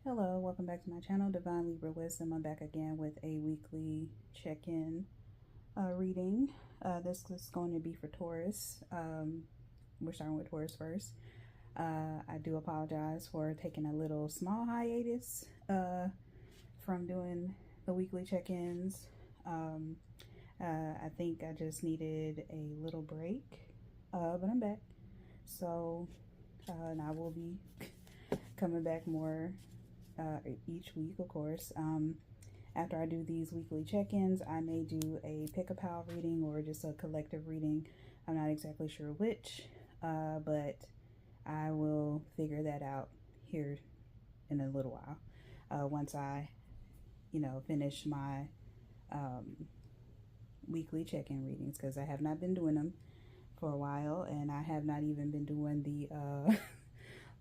Hello, welcome back to my channel, Divine Libra Wisdom. I'm back again with a weekly check-in reading. This is going to be for Taurus. We're starting with Taurus first. I do apologize for taking a little small hiatus from doing the weekly check-ins. I think I just needed a little break, but I'm back. So, and I will be coming back more each week, of course. After I do these weekly check-ins, I may do a pick-a-pal reading or just a collective reading. I'm not exactly sure which, but I will figure that out here in a little while. Once I, finish my weekly check-in readings, because I have not been doing them for a while, and I have not even been doing the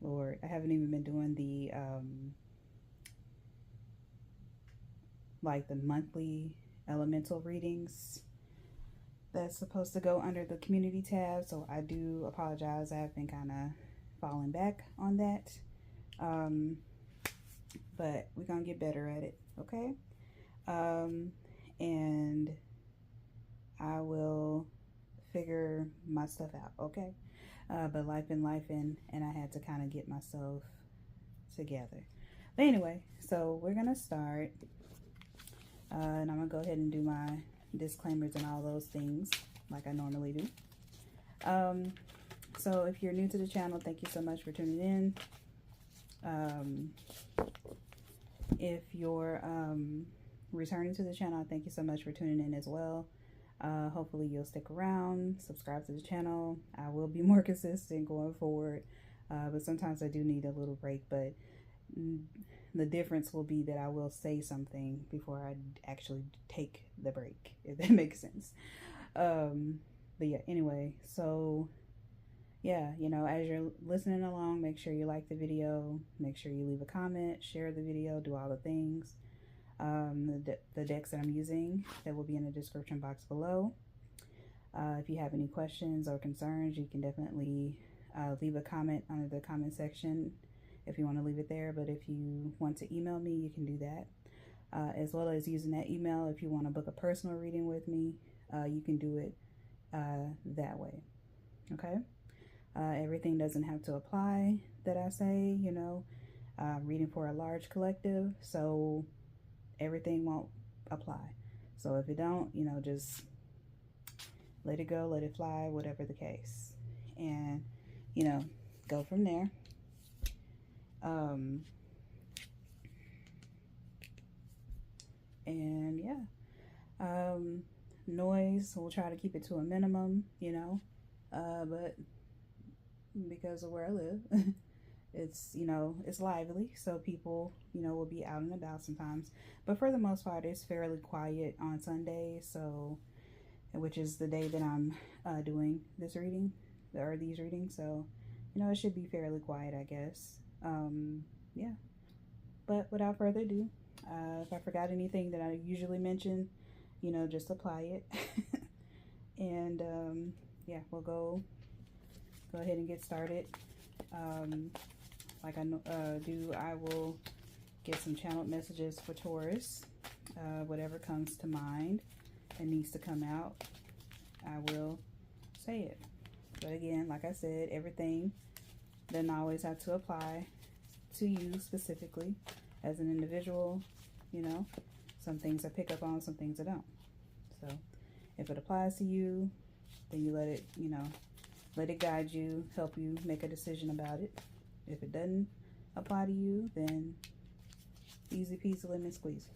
Lord, I haven't even been doing the like the monthly elemental readings that's supposed to go under the community tab. So I do apologize. I have been kind of falling back on that. But we're going to get better at it. Okay. And I will figure my stuff out. Okay. But life and I had to kind of get myself together. But anyway, so we're going to start. And I'm going to go ahead and do my disclaimers and all those things like I normally do. So if you're new to the channel, thank you so much for tuning in. If you're returning to the channel, thank you so much for tuning in as well. Hopefully you'll stick around, subscribe to the channel. I will be more consistent going forward. But sometimes I do need a little break, but the difference will be that I will say something before I actually take the break, if that makes sense. But yeah, anyway, so yeah, as you're listening along, make sure you like the video, make sure you leave a comment, share the video, do all the things. The decks that I'm using, that will be in the description box below. If you have any questions or concerns, you can definitely leave a comment under the comment section if you want to leave it there. But if you want to email me, you can do that, as well as using that email. If you want to book a personal reading with me, you can do it that way. Okay. Everything doesn't have to apply that I say, reading for a large collective, so everything won't apply. So if it don't, just let it go, let it fly, whatever the case, and go from there. And yeah, noise, we'll try to keep it to a minimum, but because of where I live, it's, it's lively, so people, will be out and about sometimes, but for the most part, it's fairly quiet on Sundays, so, which is the day that I'm doing this reading, or these readings, so, it should be fairly quiet, I guess. Yeah, but without further ado, if I forgot anything that I usually mention, just apply it. And yeah, we'll go ahead and get started. Like I do, I will get some channeled messages for Taurus. Whatever comes to mind and needs to come out, I will say it. But again, like I said, everything doesn't always have to apply to you specifically as an individual. Some things I pick up on, some things I don't. So if it applies to you, then you let it, let it guide you, help you make a decision about it. If it doesn't apply to you, then easy peasy lemon squeeze.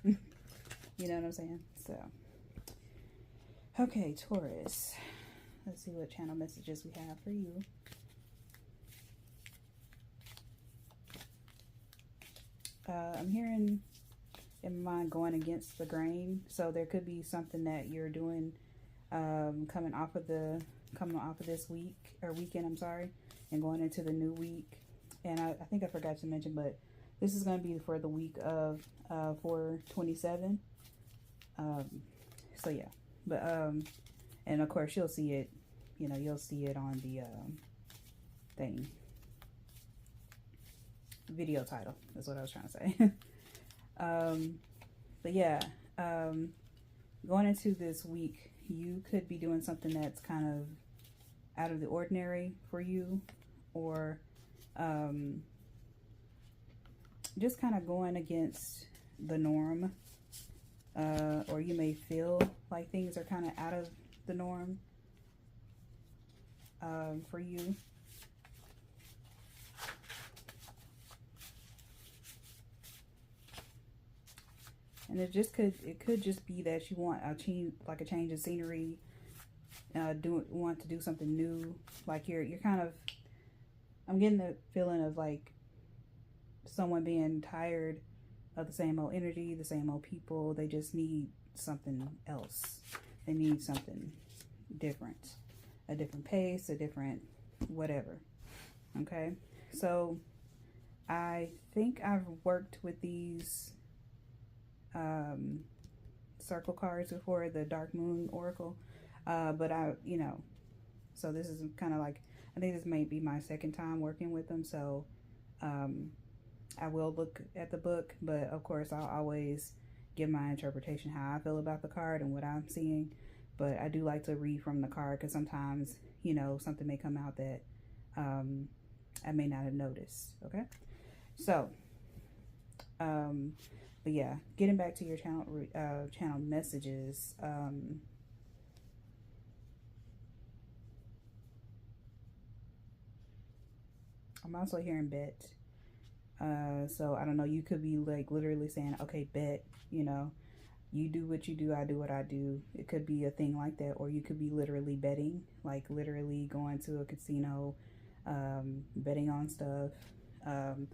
You know what I'm saying? So, okay, Taurus. Let's see what channel messages we have for you. I'm hearing in my mind going against the grain. So there could be something that you're doing coming off of this week or weekend, I'm sorry, and going into the new week. And I think I forgot to mention, but this is going to be for the week of 4/27. So yeah, but and of course you'll see it, you'll see it on the thing. video title is what I was trying to say. But yeah, going into this week, you could be doing something that's kind of out of the ordinary for you, or just kind of going against the norm, or you may feel like things are kind of out of the norm for you. And it could just be that you want a change of scenery, want to do something new. Like you're kind of, I'm getting the feeling of like someone being tired of the same old energy, the same old people. They just need something else. They need something different, a different pace, a different whatever. Okay, so I think I've worked with these circle cards before, the Dark Moon Oracle, but so this is kind of like, I think this may be my second time working with them, so I will look at the book, but of course I'll always give my interpretation, how I feel about the card and what I'm seeing. But I do like to read from the card, because sometimes, something may come out that I may not have noticed. Okay, so but yeah, getting back to your channel messages, I'm also hearing bet. So I don't know, you could be like literally saying, okay, bet, you do what you do, I do what I do. It could be a thing like that, or you could be literally betting, like literally going to a casino, betting on stuff. I'm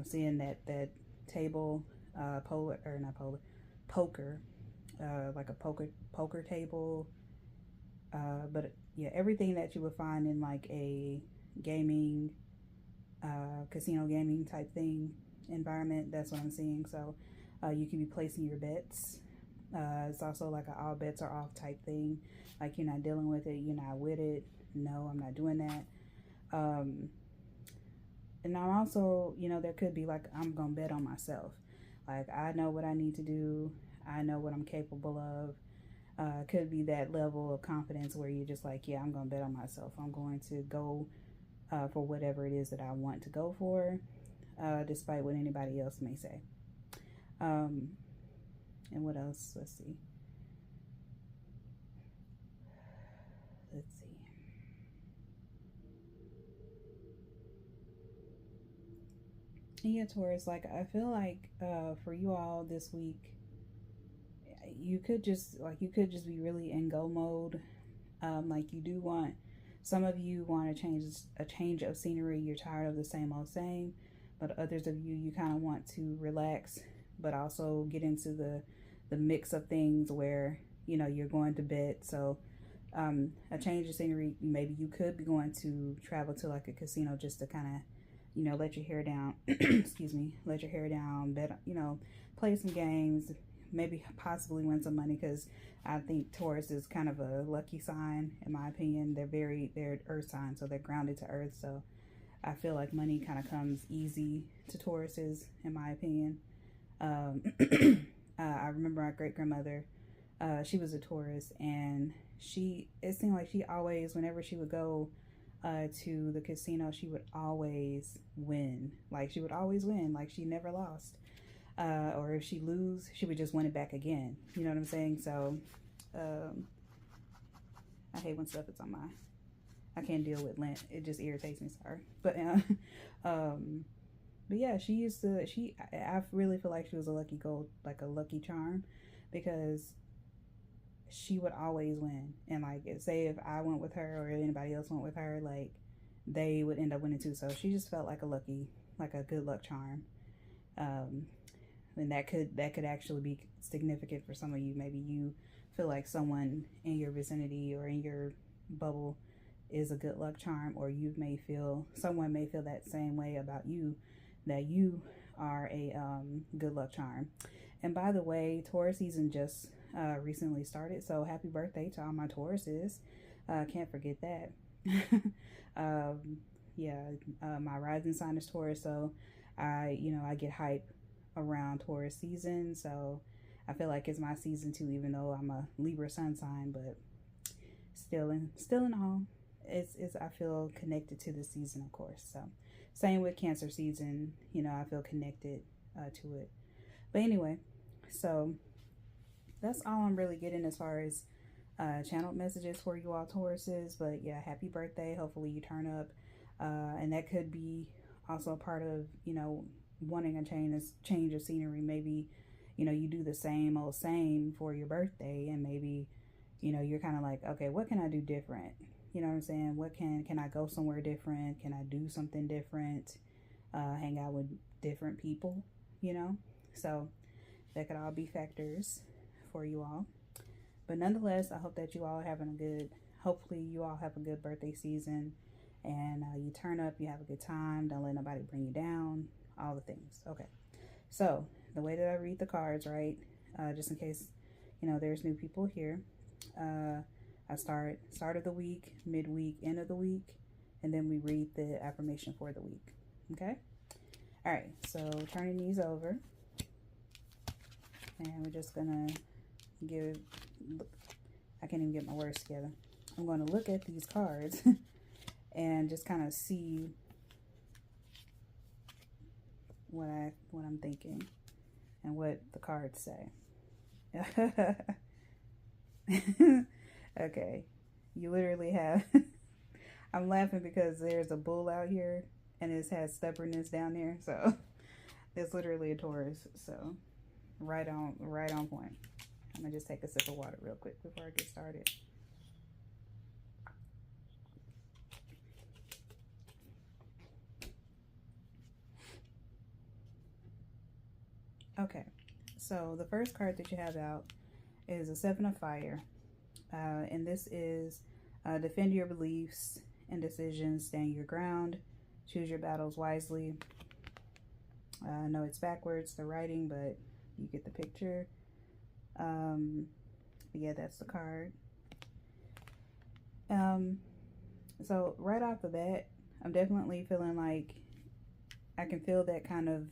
seeing that table, poker, like a poker table. But yeah, everything that you would find in like a gaming, casino gaming type thing environment, that's what I'm seeing. So you can be placing your bets. It's also like an all bets are off type thing, like you're not dealing with it, you're not with it. No, I'm not doing that. And I'm also, there could be like, I'm gonna bet on myself. Like, I know what I need to do, I know what I'm capable of. Could be that level of confidence where you're just like, yeah, I'm gonna bet on myself, I'm going to go for whatever it is that I want to go for, despite what anybody else may say. And what else? Let's see. Yeah, Taurus, like I feel like for you all this week, you could just be really in go mode. Like you do want, some of you want a change of scenery. You're tired of the same old same. But others of you kind of want to relax, but also get into the mix of things where, you're going to bed. So a change of scenery, maybe you could be going to travel to like a casino just to kind of, let your hair down, excuse me, let your hair down, bet, play some games, maybe possibly win some money, because I think Taurus is kind of a lucky sign, in my opinion. They're earth sign, so they're grounded to earth. So I feel like money kind of comes easy to Tauruses, in my opinion. I remember my great-grandmother, she was a Taurus, and it seemed like she always, whenever she would go to the casino, she would always win. Like, she would always win. Like, she never lost. Or if she lose, she would just win it back again. You know what I'm saying? So, I hate when stuff is on my, I can't deal with lint. It just irritates me, sorry. But yeah, I really feel like she was a lucky gold, like a lucky charm, because she would always win. And like, say if I went with her or anybody else went with her, like they would end up winning too. So she just felt like a good luck charm. And that could actually be significant for some of you. Maybe you feel like someone in your vicinity or in your bubble is a good luck charm, or someone may feel that same way about you, that you are a good luck charm. And by the way, Taurus season just recently started, so happy birthday to all my Tauruses. Can't forget that. My rising sign is Taurus, so I get hype around Taurus season, so I feel like it's my season too, even though I'm a Libra sun sign, but still in all, it's I feel connected to the season, of course. So same with Cancer season, I feel connected to it. But anyway, so that's all I'm really getting as far as channeled messages for you all Tauruses. But yeah, happy birthday. Hopefully you turn up. And that could be also a part of, wanting a change of scenery. Maybe, you do the same old same for your birthday, and maybe, you're kind of like, okay, what can I do different? You know what I'm saying? What can I go somewhere different? Can I do something different? Hang out with different people, So that could all be factors for you all. But nonetheless, I hope that you all hopefully you all have a good birthday season, and you turn up, you have a good time, don't let nobody bring you down, all the things. Okay, so the way that I read the cards, right, just in case, there's new people here, I start of the week, midweek, end of the week, and then we read the affirmation for the week. Okay, all right, so turning these over, and we're just gonna I can't even get my words together. I'm going to look at these cards and just kind of see what I'm thinking and what the cards say. Okay, you literally have I'm laughing because there's a bull out here and it has stubbornness down there, so it's literally a Taurus. So right on point. I'm gonna just take a sip of water real quick before I get started. Okay, so the first card that you have out is a Seven of Fire, and this is defend your beliefs and decisions, stand your ground, choose your battles wisely. I know it's backwards, the writing, but you get the picture. Yeah, that's the card. So right off the bat, I'm definitely feeling like I can feel that kind of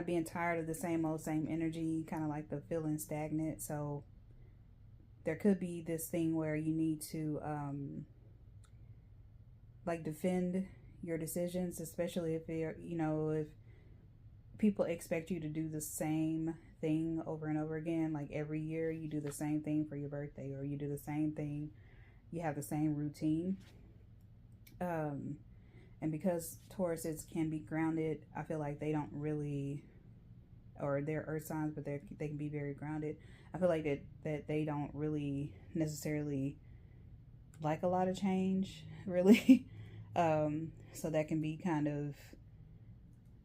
being tired of the same energy, kind of like the feeling stagnant. So there could be this thing where you need to like defend your decisions, especially if you're, if people expect you to do the same thing over and over again. Like every year you do the same thing for your birthday, or you do the same thing, you have the same routine. And because Tauruses can be grounded, I feel like they don't really, or they're earth signs, but they can be very grounded. I feel like that they don't really necessarily like a lot of change, really. So that can be kind of,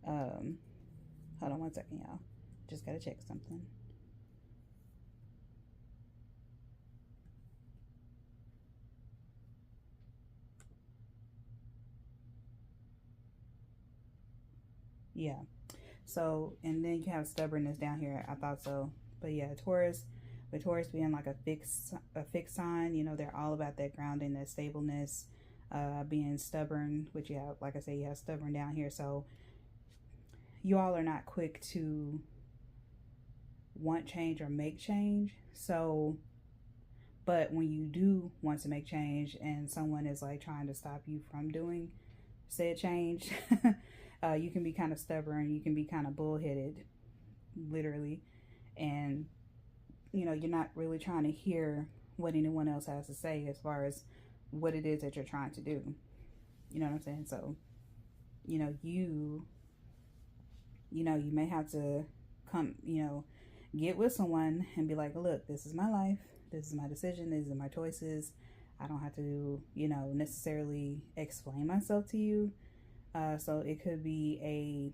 hold on one second, y'all. Just gotta check something. Yeah. So, and then you have stubbornness down here. I thought so. But yeah, Taurus, with Taurus being like a fixed sign, they're all about that grounding, that stableness, being stubborn, which you have, like I say, you have stubborn down here. So you all are not quick to want change or make change. So, but when you do want to make change and someone is like trying to stop you from doing said change, you can be kind of stubborn, you can be kind of bullheaded, literally, and you're not really trying to hear what anyone else has to say as far as what it is that you're trying to do. You know what I'm saying? So, you may have to come, get with someone and be like, look, this is my life, this is my decision, these are my choices. I don't have to, necessarily explain myself to you. So it could be a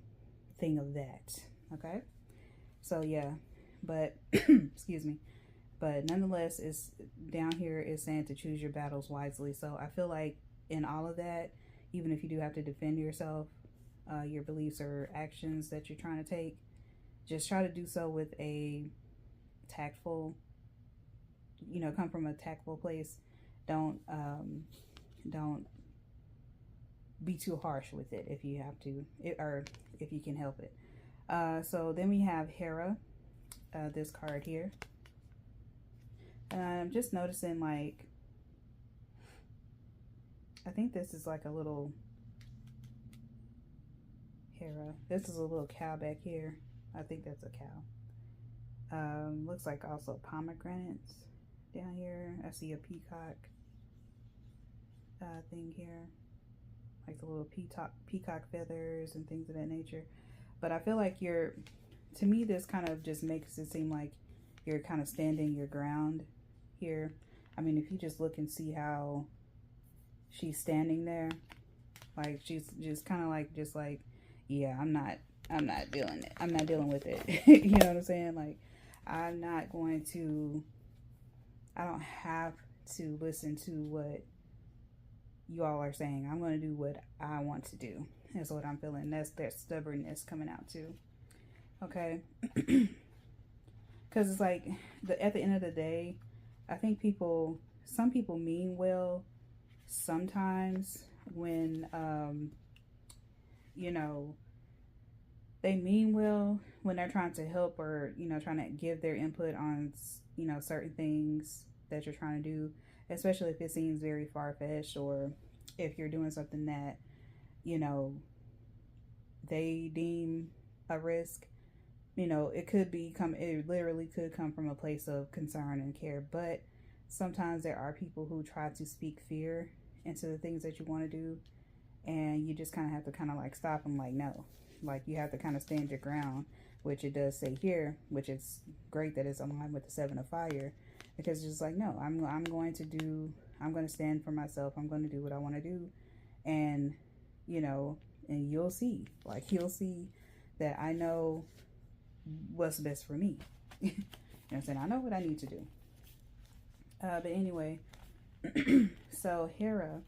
thing of that. Okay. So yeah, but excuse me. But nonetheless, it's down here is saying to choose your battles wisely. So I feel like in all of that, even if you do have to defend yourself, your beliefs or actions that you're trying to take, just try to do so with a tactful, come from a tactful place. Don't be too harsh with it if you have to, or if you can help it. So then we have Hera, this card here. I'm just noticing, like, I think this is like a little Hera. This is a little cow back here. I think that's a cow. Looks like also pomegranates down here. I see a peacock thing here, like the little peacock feathers and things of that nature. But I feel like to me, this kind of just makes it seem like you're kind of standing your ground here. I mean, if you just look and see how she's standing there, like she's just kind of like, just like, yeah, I'm not dealing it. I'm not dealing with it. You know what I'm saying? Like, I don't have to listen to what you all are saying. I'm going to do what I want to do. That's what I'm feeling. That's that stubbornness coming out too. Okay. Because it's like, at the end of the day, I think some people mean well sometimes when, you know, they mean well when they're trying to help, or, you know, trying to give their input on, you know, certain things that you're trying to do, especially if it seems very far-fetched, or if you're doing something that, you know, they deem a risk. You know, it literally could come from a place of concern and care, but sometimes there are people who try to speak fear into the things that you want to do, and you just kind of have to kind of like stop them, like, no, like, you have to kind of stand your ground, which it does say here, which is great that it's aligned with the Seven of Fire, because it's just like, no, I'm going to stand for myself. I'm going to do what I want to do, and, you know, and you'll see that I know what's best for me. You know what I'm saying? I know what I need to do. But anyway, so Hera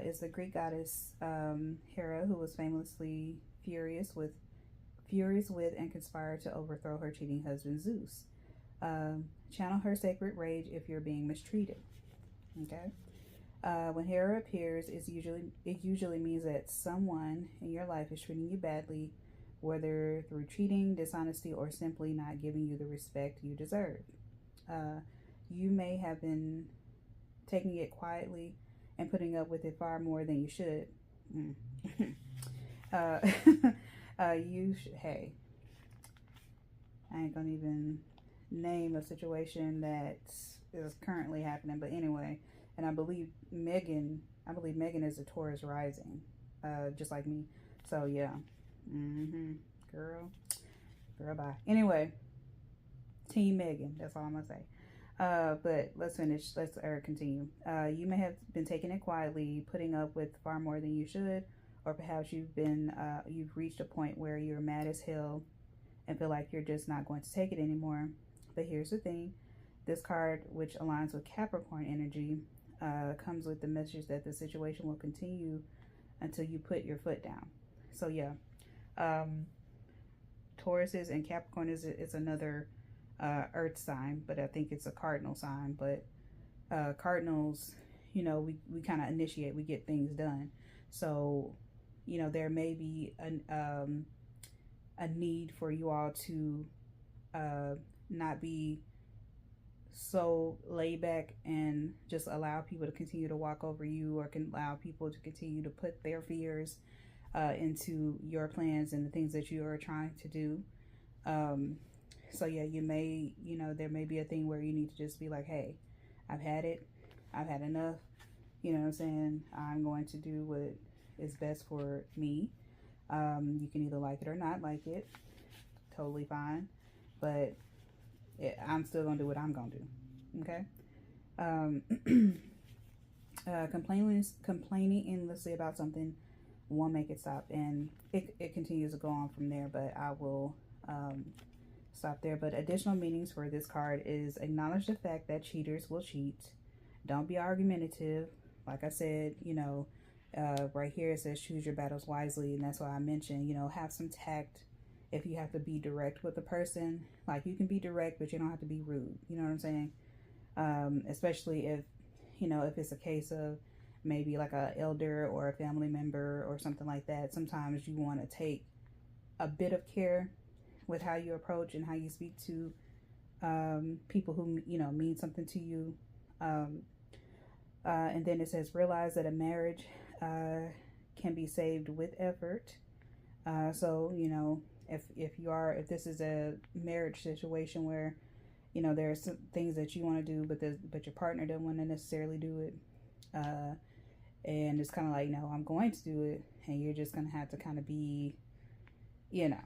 is the Greek goddess Hera, who was famously furious with and conspired to overthrow her cheating husband Zeus. Channel her sacred rage if you're being mistreated. Okay. When Hera appears, it usually means that someone in your life is treating you badly, whether through cheating, dishonesty, or simply not giving you the respect you deserve. You may have been taking it quietly and putting up with it far more than you should. Hey, I ain't gonna even name a situation that is currently happening, but anyway, and I believe Megan is a Taurus rising, just like me. So yeah, girl, bye. Anyway, Team Megan. That's all I'm gonna say. But let's continue. You may have been taking it quietly, putting up with far more than you should, or perhaps you've reached a point where you're mad as hell and feel like you're just not going to take it anymore. But here's the thing: this card, which aligns with Capricorn energy, comes with the message that the situation will continue until you put your foot down. So yeah, Tauruses and Capricorn is another earth sign, but I think it's a cardinal sign. But cardinals, you know, we kind of initiate, we get things done. So, you know, there may be a need for you all to not be so laid back and just allow people to continue to walk over you, or can allow people to continue to put their fears into your plans and the things that you are trying to do. So yeah, there may be a thing where you need to just be like, hey, I've had it. I've had enough. You know what I'm saying? I'm going to do what is best for me. You can either like it or not like it. Totally fine. But I'm still going to do what I'm going to do. Okay? Complaining endlessly about something won't make it stop. And it continues to go on from there. But I will stop there. But additional meanings for this card is acknowledge the fact that cheaters will cheat. Don't be argumentative. Like I said, you know, right here it says choose your battles wisely. And that's why I mentioned, you know, have some tact. If you have to be direct with a person, like, you can be direct, but you don't have to be rude. You know what I'm saying? Especially if, you know, if it's a case of maybe like a elder or a family member or something like that, sometimes you want to take a bit of care with how you approach and how you speak to people who, you know, mean something to you. And then it says, realize that a marriage can be saved with effort. So, you know, if this is a marriage situation where, you know, there are some things that you want to do, but your partner doesn't want to necessarily do it, and it's kind of like, no, I'm going to do it, and you're just gonna have to kind of be, you know,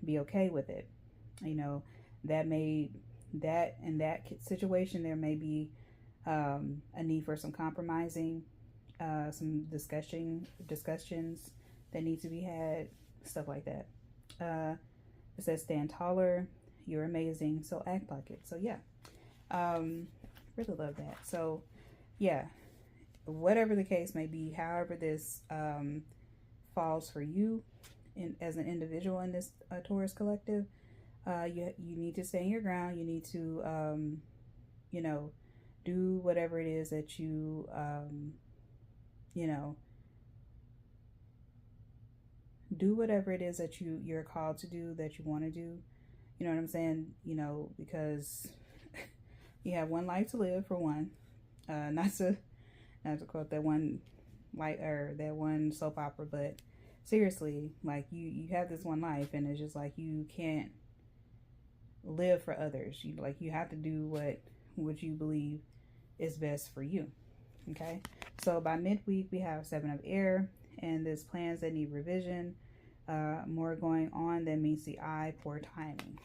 be okay with it. You know, that in that situation there may be a need for some compromising, some discussions that need to be had, stuff like that. It says stand taller, you're amazing, so act like it. So yeah, really love that. So yeah, whatever the case may be, however this falls for you as an individual in this Taurus collective, you need to stay in your ground. You need to you know, do whatever it is that you you know, do whatever it is that you're called to do, that you want to do. You know what I'm saying? You know, because you have one life to live, for one. Not to quote that one that one soap opera, but seriously, like you have this one life, and it's just like you can't live for others. You have to do what you believe is best for you. Okay, so by midweek we have 7 of air, and there's plans that need revision, more going on than meets the eye, poor timing.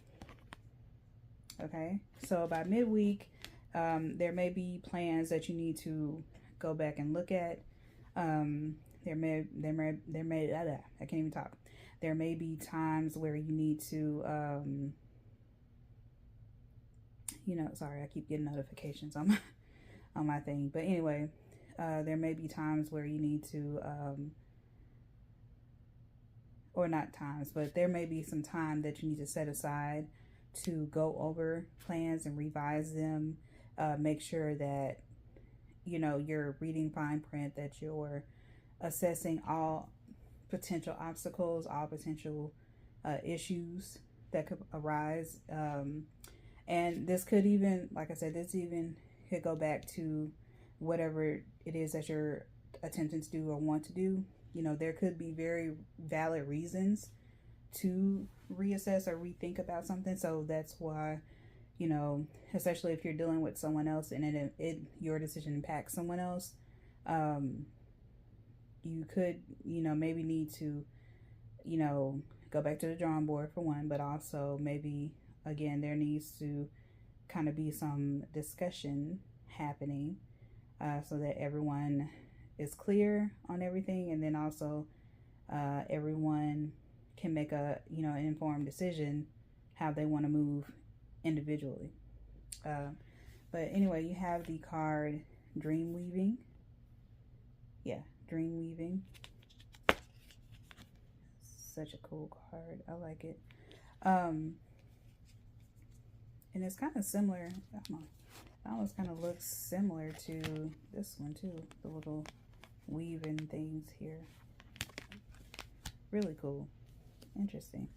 Okay, so by midweek, there may be plans that you need to go back and look at. There may I can't even talk. There may be times where you need to you know, sorry, I keep getting notifications on my thing, but anyway, there may be times where you need to or not times, but there may be some time that you need to set aside to go over plans and revise them. Make sure that, you know, you're reading fine print, that you're assessing all potential obstacles, all potential issues that could arise. And this could even, like I said, this even could go back to whatever it is that you're attempting to do or want to do. You know, there could be very valid reasons to reassess or rethink about something. So that's why, you know, especially if you're dealing with someone else and your decision impacts someone else, you could, you know, maybe need to, you know, go back to the drawing board for one, but also maybe, again, there needs to kind of be some discussion happening so that everyone is clear on everything, and then also everyone can make a, you know, an informed decision how they want to move individually. But anyway, you have the card Dream Weaving. Yeah, Dream Weaving. Such a cool card. I like it. And it's kind of similar. It almost kind of looks similar to this one too. The little weaving things here. Really cool. Interesting.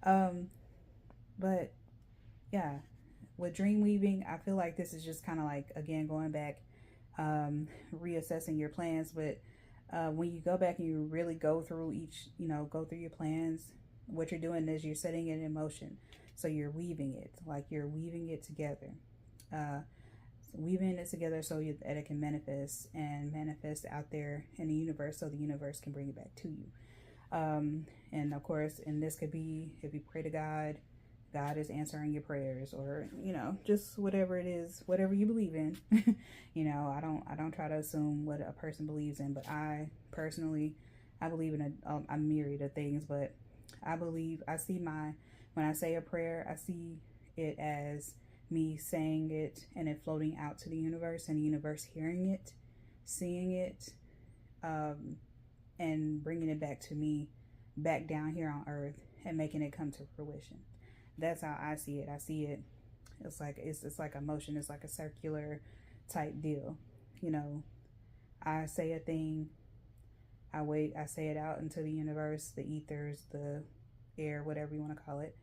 But yeah, with dream weaving, I feel like this is just kind of like, again, going back, reassessing your plans. But when you go back and you really go through your plans, what you're doing is you're setting it in motion. So you're weaving it, like you're weaving it together, so that it can manifest out there in the universe, so the universe can bring it back to you. And of course, and this could be, if you pray to God, God is answering your prayers, or, you know, just whatever it is, whatever you believe in. You know, I don't try to assume what a person believes in, but I personally, I believe in a myriad of things, but when I say a prayer, I see it as me saying it and it floating out to the universe, and the universe hearing it, seeing it, and bringing it back to me, back down here on earth, and making it come to fruition. That's how I see it. I see it. It's like a motion. It's like a circular type deal. You know, I say a thing, I wait, I say it out into the universe, the ethers, the air, whatever you want to call it,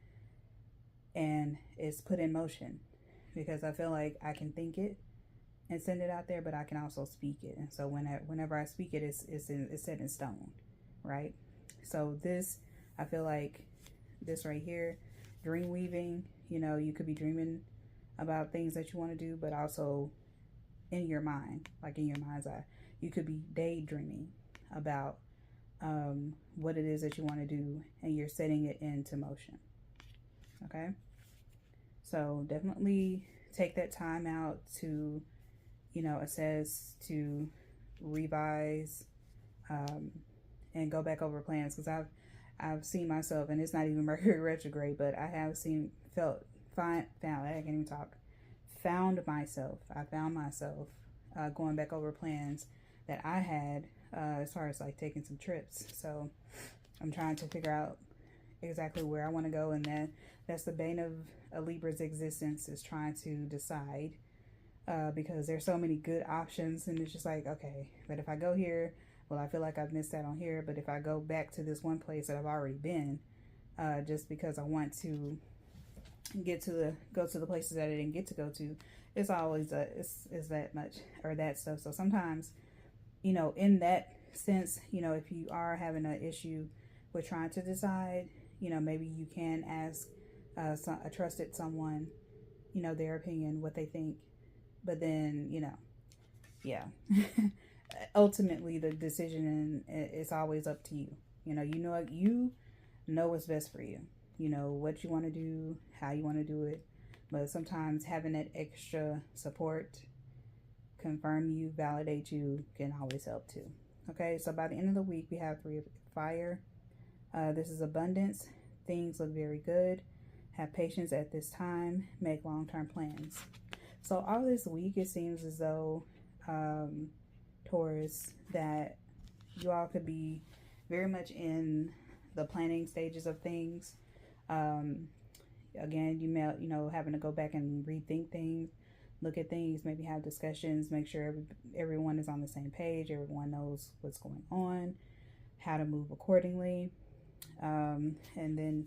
and it's put in motion, because I feel like I can think it and send it out there, but I can also speak it. And so whenever I speak it, it's set in stone, right? So this, I feel like this right here, dream weaving, you know, you could be dreaming about things that you want to do, but also in your mind, like in your mind's eye, you could be daydreaming about what it is that you want to do, and you're setting it into motion. Okay, so definitely take that time out to, you know, assess, to revise, and go back over plans, because I've seen myself, and it's not even Mercury retrograde, but I have found myself going back over plans that I had, as far as like taking some trips. So I'm trying to figure out exactly where I want to go, and that's the bane of a Libra's existence, is trying to decide, because there's so many good options, and it's just like, okay, but if I go here, well, I feel like I've missed out on here. But if I go back to this one place that I've already been, just because I want to go to the places that I didn't get to go to, it's always is that much or that stuff. So sometimes, you know, in that sense, you know, if you are having an issue with trying to decide, you know, maybe you can ask a trusted someone, you know, their opinion, what they think. But then, you know, yeah. Ultimately, the decision is always up to you. You know what's best for you. You know what you want to do, how you want to do it. But sometimes having that extra support, confirm you, validate you, can always help too. Okay, so by the end of the week, we have 3 of fire. This is abundance. Things look very good. Have patience at this time. Make long-term plans. So all this week, it seems as though, Taurus, that you all could be very much in the planning stages of things. Again, you may, you know, having to go back and rethink things, look at things, maybe have discussions, make sure everyone is on the same page, everyone knows what's going on, how to move accordingly. And then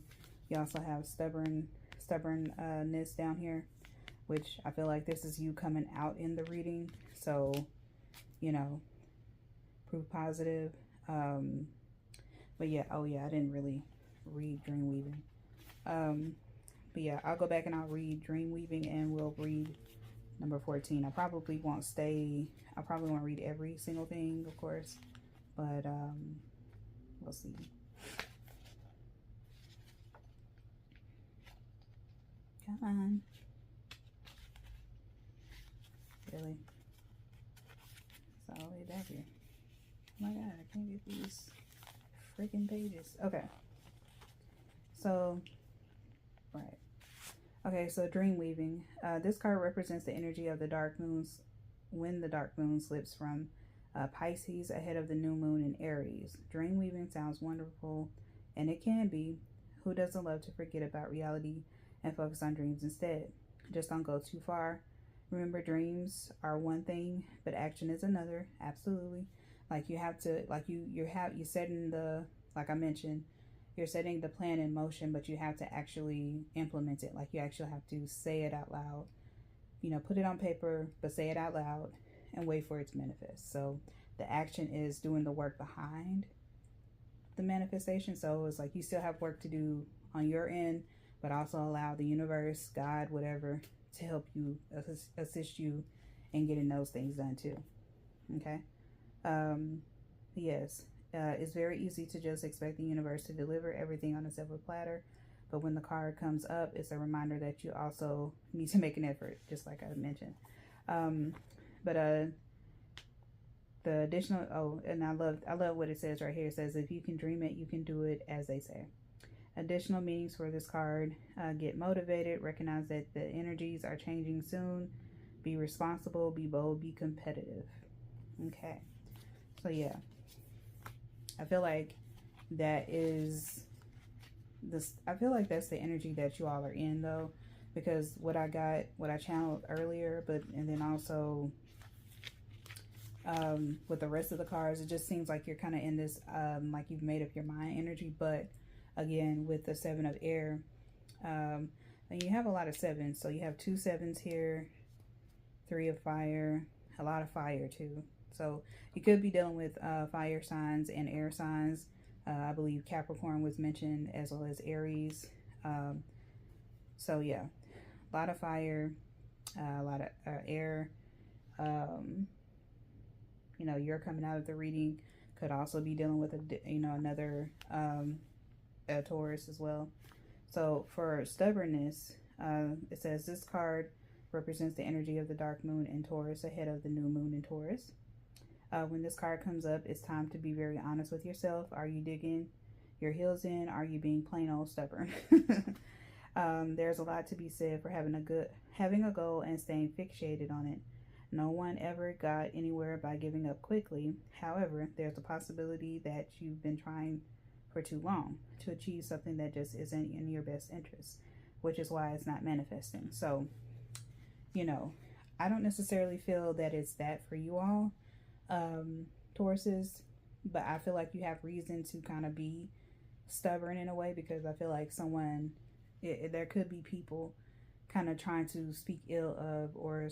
you also have stubbornness down here, which I feel like this is you coming out in the reading. So, you know, proof positive. But yeah, oh yeah, I didn't really read dream weaving. But yeah, I'll go back and I'll read dream weaving, and we'll read number 14. I probably won't read every single thing, of course, but we'll see. Come on. Really? It's all the way back here. Oh my god, I can't get these freaking pages. Okay. So, right. Okay, so dream weaving. This card represents the energy of the dark moons, when the dark moon slips from Pisces ahead of the new moon in Aries. Dream weaving sounds wonderful, and it can be. Who doesn't love to forget about reality and focus on dreams instead? Just don't go too far. Remember, dreams are one thing, but action is another. Absolutely. Like you have to, like you're setting the, like I mentioned, you're setting the plan in motion, but you have to actually implement it. Like you actually have to say it out loud. You know, put it on paper, but say it out loud and wait for it to manifest. So the action is doing the work behind the manifestation. So it's like you still have work to do on your end, but also allow the universe, God, whatever, to help you, assist you in getting those things done too. Okay. Yes. It's very easy to just expect the universe to deliver everything on a silver platter, but when the card comes up, it's a reminder that you also need to make an effort, just like I mentioned. The additional, and I love what it says right here. It says, if you can dream it, you can do it, as they say. Additional meanings for this card: get motivated, recognize that the energies are changing soon, be responsible, be bold, be competitive. Okay, so yeah, I feel like that is this. I feel like that's the energy that you all are in, though, because what I channeled earlier, and then also with the rest of the cards. It just seems like you're kind of in this, like you've made up your mind energy. But again, with the 7 of air, and you have a lot of 7s. So you have 2 7s here, 3 of fire, a lot of fire too. So you could be dealing with fire signs and air signs. I believe Capricorn was mentioned, as well as Aries. So yeah, a lot of fire, a lot of air. You know, you're coming out of the reading. Could also be dealing with another a Taurus as well. So for stubbornness, it says this card represents the energy of the dark moon in Taurus ahead of the new moon in Taurus. When this card comes up, it's time to be very honest with yourself. Are you digging your heels in? Are you being plain old stubborn? There's a lot to be said for having a goal and staying fixated on it. No one ever got anywhere by giving up quickly. However, there's a possibility that you've been trying for too long to achieve something that just isn't in your best interest, which is why it's not manifesting. So, you know, I don't necessarily feel that it's that for you all, Tauruses, but I feel like you have reason to kind of be stubborn in a way, because I feel like there could be people kind of trying to speak ill of, or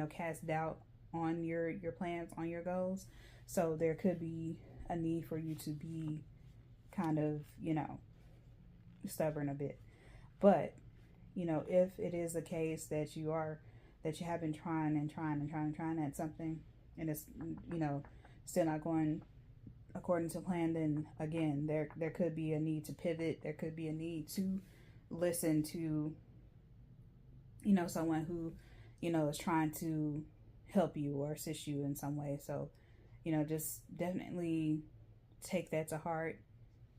cast doubt on your plans, on your goals. So there could be a need for you to be kind of stubborn a bit. But if it is a case that you have been trying at something, and it's still not going according to plan, then again there could be a need to pivot. There could be a need to listen to someone who is trying to help you or assist you in some way. So just definitely take that to heart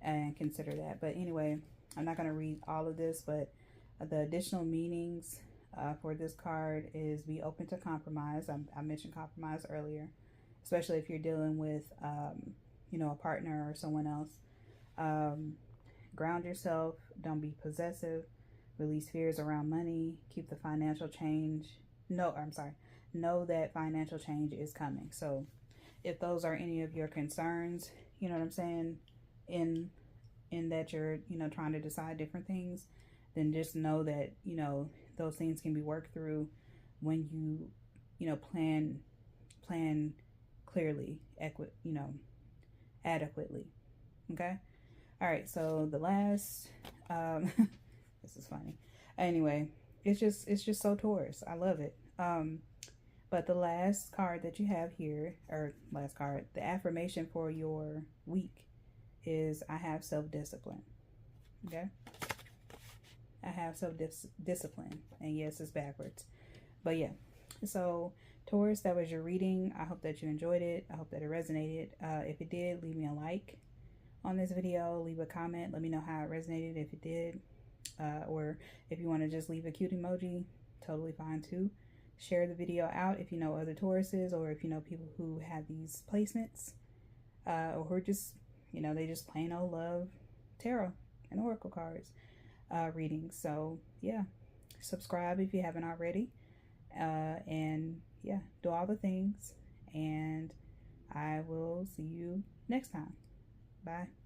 and consider that. But anyway, I'm not going to read all of this, but the additional meanings for this card is be open to compromise. I mentioned compromise earlier, especially if you're dealing with a partner or someone else. Ground yourself. Don't be possessive. Release fears around money. Keep the financial change. Know that financial change is coming. So if those are any of your concerns, you know what I'm saying, in that you're trying to decide different things, then just know that those things can be worked through when you plan clearly, adequately. Okay. All right. So the last this is funny. Anyway, it's just so Taurus. I love it. But the last card that you have here, or last card, the affirmation for your week is I have self-discipline. Okay? I have self-discipline. And yes, it's backwards. But yeah. So, Taurus, that was your reading. I hope that you enjoyed it. I hope that it resonated. If it did, leave me a like on this video. Leave a comment. Let me know how it resonated, if it did. Or if you want to just leave a cute emoji, totally fine too. Share the video out if you know other Tauruses, or if you know people who have these placements, or who are just, they just plain old love tarot and oracle cards readings. So yeah, subscribe if you haven't already, and yeah, do all the things, and I will see you next time. Bye.